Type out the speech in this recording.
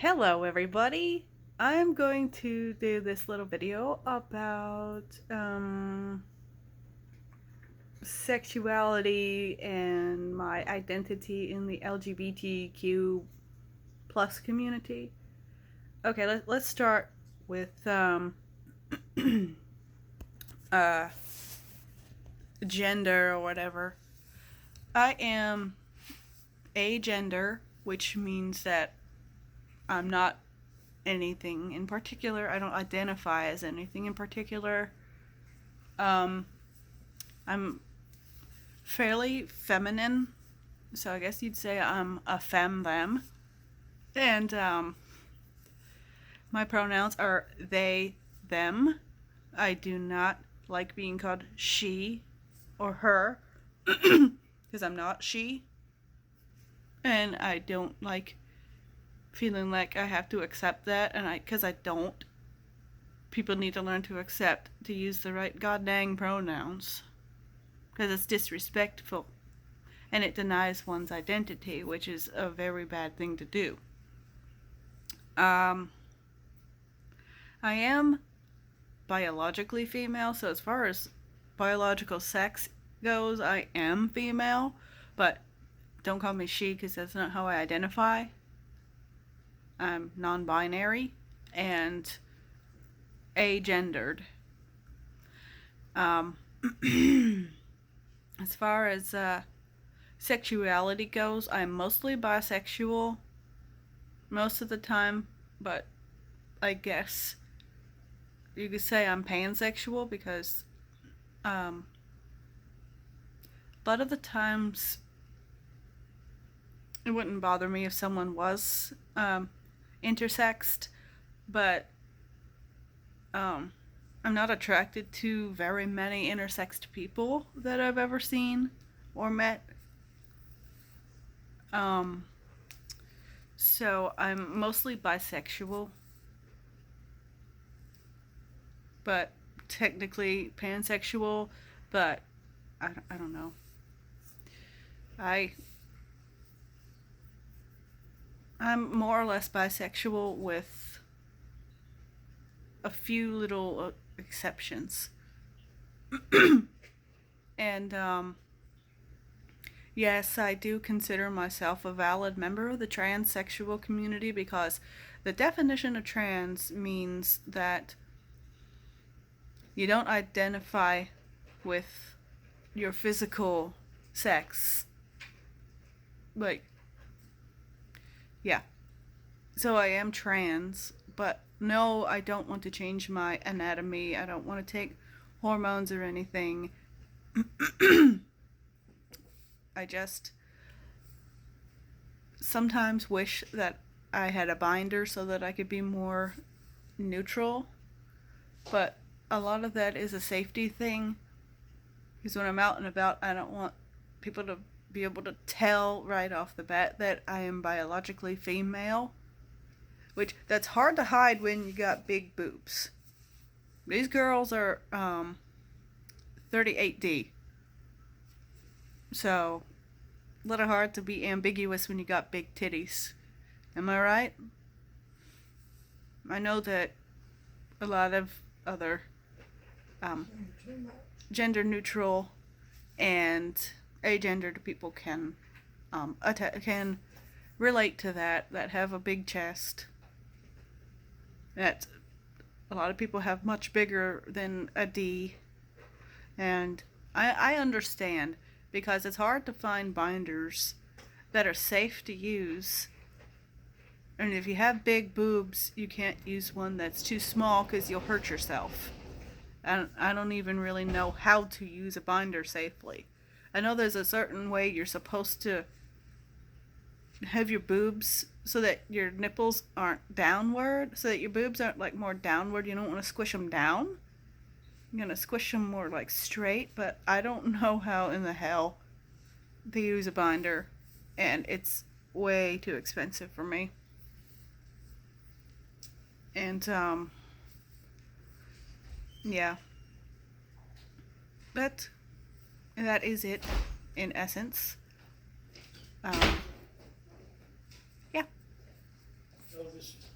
Hello everybody! I'm going to do this little video about sexuality and my identity in the LGBTQ plus community. Okay, let's start with uh, gender or whatever. I am agender, which means that I'm not anything in particular. I don't identify as anything in particular. I'm fairly feminine, so I guess you'd say I'm a femme-them. And my pronouns are they, them. I do not like being called she or her because I'm not she. And I don't like feeling like I have to accept that, and because I don't. People need to learn to accept to use the right goddamn pronouns, because it's disrespectful and it denies one's identity, which is a very bad thing to do. I am biologically female, so as far as biological sex goes, I am female, but don't call me she because that's not how I identify. I'm non-binary and agendered. As far as sexuality goes, I'm mostly bisexual most of the time, but I guess you could say I'm pansexual because a lot of the times it wouldn't bother me if someone was intersexed, but I'm not attracted to very many intersexed people that I've ever seen or met. So I'm mostly bisexual, but technically pansexual, but I don't know. I'm more or less bisexual with a few little exceptions. And yes, I do consider myself a valid member of the transsexual community because the definition of trans means that you don't identify with your physical sex. Like, yeah. So I am trans, but no, I don't want to change my anatomy. I don't want to take hormones or anything. I just sometimes wish that I had a binder so that I could be more neutral. But a lot of that is a safety thing. Because when I'm out and about, I don't want people to be able to tell right off the bat that I am biologically female. Which, that's hard to hide when you got big boobs. These girls are 38D. So, a little hard to be ambiguous when you got big titties. Am I right? I know that a lot of other gender neutral and agendered people can relate to that have a big chest. That a lot of people have much bigger than a D. And I understand, because it's hard to find binders that are safe to use. And if you have big boobs, you can't use one that's too small because you'll hurt yourself. And I don't even really know how to use a binder safely. I know there's a certain way you're supposed to have your boobs so that your nipples aren't downward, so that your boobs aren't like more downward. You don't want to squish them down. I'm gonna squish them more like straight, but I don't know how in the hell to use a binder, and it's way too expensive for me. And yeah, that is it in essence. Yeah. just